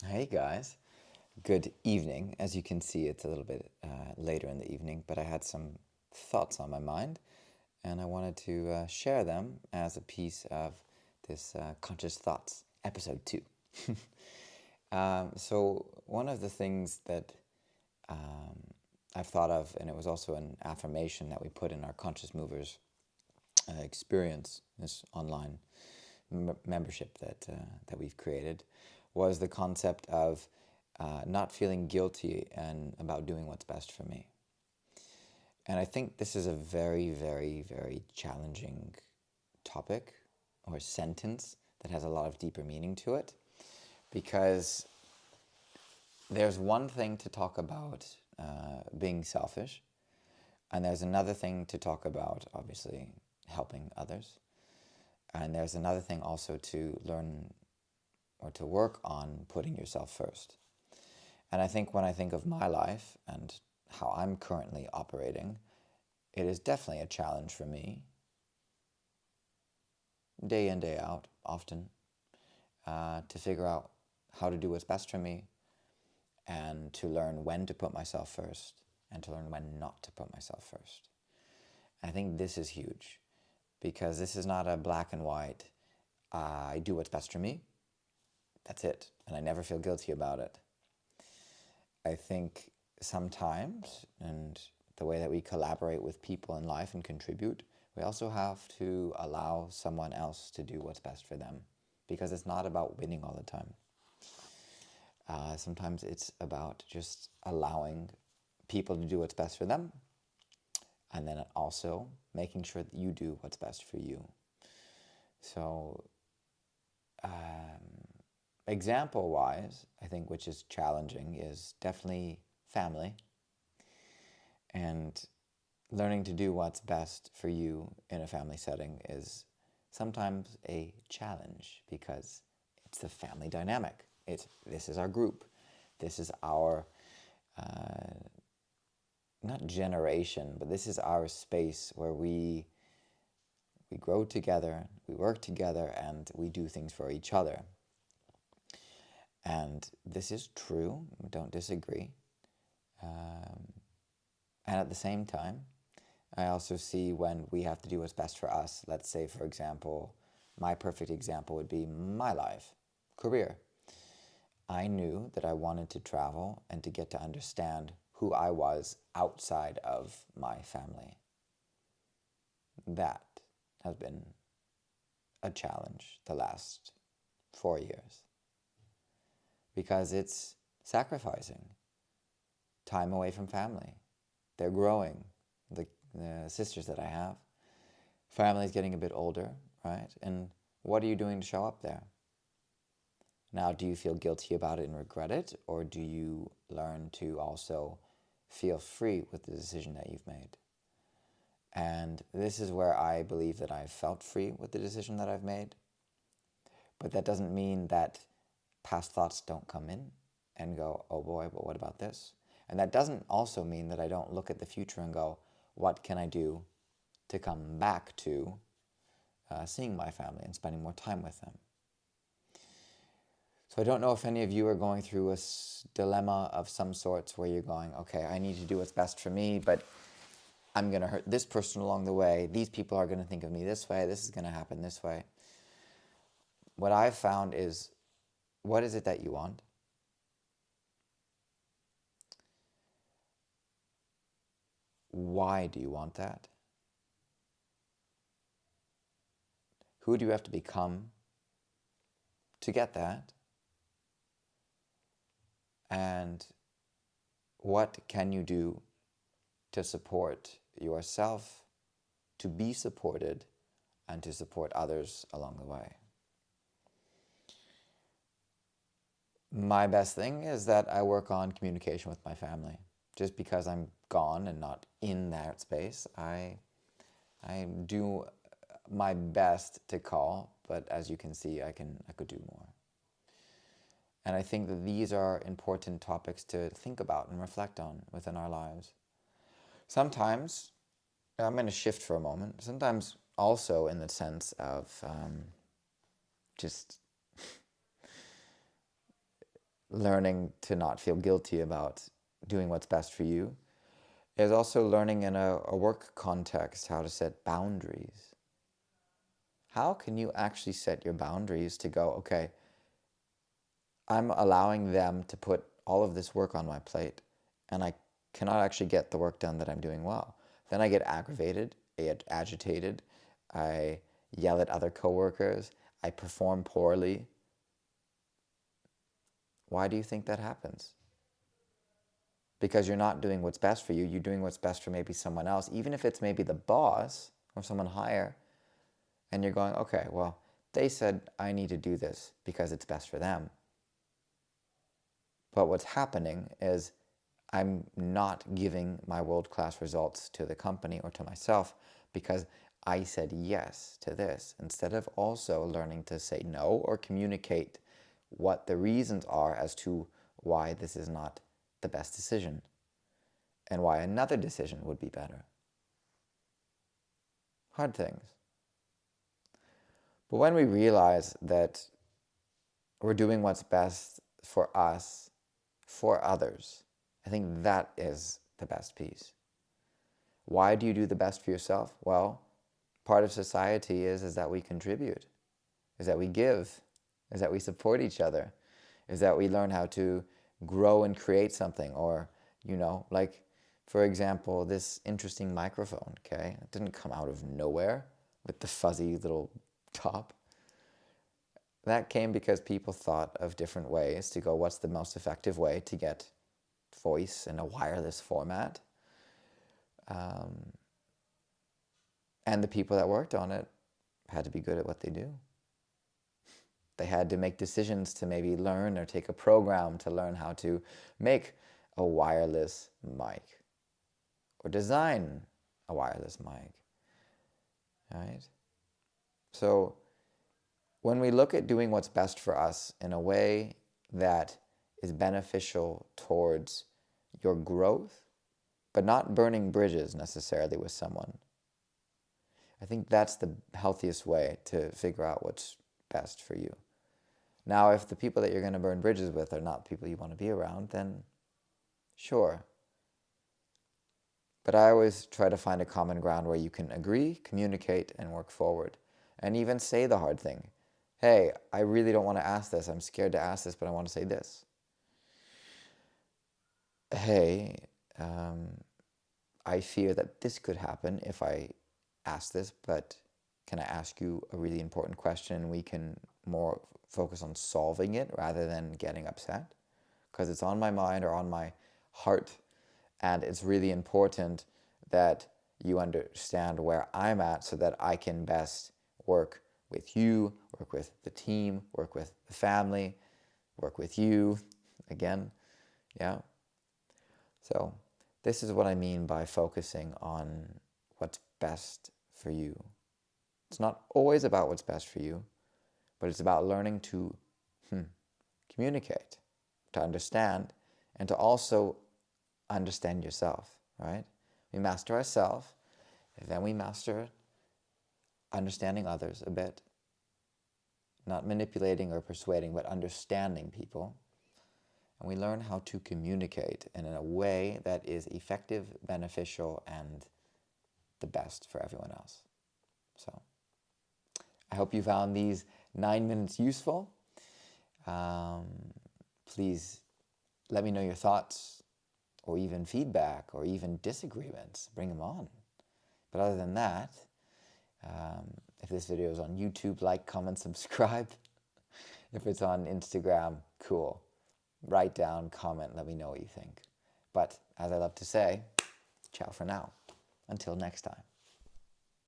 Hey guys, good evening. As you can see, it's a little bit later in the evening, but I had some thoughts on my mind and I wanted to share them as a piece of this Conscious Thoughts, episode 2. So, one of the things that I've thought of, and it was also an affirmation that we put in our Conscious Movers experience, this online membership that we've created, was the concept of not feeling guilty and about doing what's best for me. And I think this is a very, very, very challenging topic or sentence that has a lot of deeper meaning to it, because there's one thing to talk about being selfish, and there's another thing to talk about, obviously, helping others. And there's another thing also to learn or to work on putting yourself first. And I think when I think of my life and how I'm currently operating, it is definitely a challenge for me, day in, day out, often, to figure out how to do what's best for me and to learn when to put myself first and to learn when not to put myself first. I think this is huge because this is not a black and white, I do what's best for me, that's it, and I never feel guilty about it. I think sometimes, and the way that we collaborate with people in life and contribute, we also have to allow someone else to do what's best for them, because it's not about winning all the time. Sometimes it's about just allowing people to do what's best for them, and then also making sure that you do what's best for you. So, example-wise, I think which is challenging is definitely family, and learning to do what's best for you in a family setting is sometimes a challenge because it's the family dynamic. This is our group. This is our not generation, but this is our space where we grow together, we work together, and we do things for each other. And this is true. Don't disagree. And at the same time, I also see when we have to do what's best for us. Let's say, for example, my perfect example would be my life, career. I knew that I wanted to travel and to get to understand who I was outside of my family. That has been a challenge the last 4 years because it's sacrificing time away from family. They're growing, the sisters that I have. Family's getting a bit older, right? And what are you doing to show up there? Now, do you feel guilty about it and regret it? Or do you learn to also feel free with the decision that you've made? And this is where I believe that I've felt free with the decision that I've made. But that doesn't mean that past thoughts don't come in and go, oh boy, but what about this? And that doesn't also mean that I don't look at the future and go, what can I do to come back to seeing my family and spending more time with them? So I don't know if any of you are going through a dilemma of some sorts where you're going, okay, I need to do what's best for me, but I'm going to hurt this person along the way. These people are going to think of me this way. This is going to happen this way. What I've found is, what is it that you want? Why do you want that? Who do you have to become to get that? And what can you do to support yourself, to be supported, and to support others along the way? My best thing is that I work on communication with my family. Just because I'm gone and not in that space, I do my best to call, but as you can see, I could do more. And I think that these are important topics to think about and reflect on within our lives. Sometimes, I'm going to shift for a moment, sometimes also in the sense of just learning to not feel guilty about doing what's best for you is also learning in a work context how to set boundaries. How can you actually set your boundaries to go, okay, I'm allowing them to put all of this work on my plate and I cannot actually get the work done that I'm doing well. Then I get aggravated, I get agitated, I yell at other coworkers, I perform poorly. Why do you think that happens? Because you're not doing what's best for you, you're doing what's best for maybe someone else, even if it's maybe the boss or someone higher, and you're going, okay, well, they said I need to do this because it's best for them. But what's happening is I'm not giving my world-class results to the company or to myself because I said yes to this, instead of also learning to say no or communicate what the reasons are as to why this is not the best decision and why another decision would be better. Hard things. But when we realize that we're doing what's best for us, for others, I think that is the best piece. Why do you do the best for yourself? Well, part of society is that we contribute, is that we give, is that we support each other, is that we learn how to grow and create something, or, like, for example, this interesting microphone, okay? It didn't come out of nowhere with the fuzzy little top. That came because people thought of different ways to go, what's the most effective way to get voice in a wireless format? And the people that worked on it had to be good at what they do. They had to make decisions to maybe learn or take a program to learn how to make a wireless mic or design a wireless mic, right? So when we look at doing what's best for us in a way that is beneficial towards your growth, but not burning bridges necessarily with someone, I think that's the healthiest way to figure out what's best for you. Now, if the people that you're going to burn bridges with are not people you want to be around, then sure. But I always try to find a common ground where you can agree, communicate, and work forward. And even say the hard thing. Hey, I really don't want to ask this. I'm scared to ask this, but I want to say this. Hey, I fear that this could happen if I ask this, but can I ask you a really important question? We can more focus on solving it rather than getting upset, because it's on my mind or on my heart, and it's really important that you understand where I'm at so that I can best work with you, work with the team, work with the family, work with you again. Yeah. So this is what I mean by focusing on what's best for you. It's not always about what's best for you, but it's about learning to communicate, to understand, and to also understand yourself, right? We master ourselves, and then we master understanding others a bit. Not manipulating or persuading, but understanding people. And we learn how to communicate in a way that is effective, beneficial, and the best for everyone else. So I hope you found these 9 minutes useful. Please let me know your thoughts, or even feedback, or even disagreements. Bring them on. But other than that, if this video is on YouTube, like, comment, subscribe. If it's on Instagram, cool. Write down, comment, let me know what you think. But as I love to say, ciao for now. Until next time.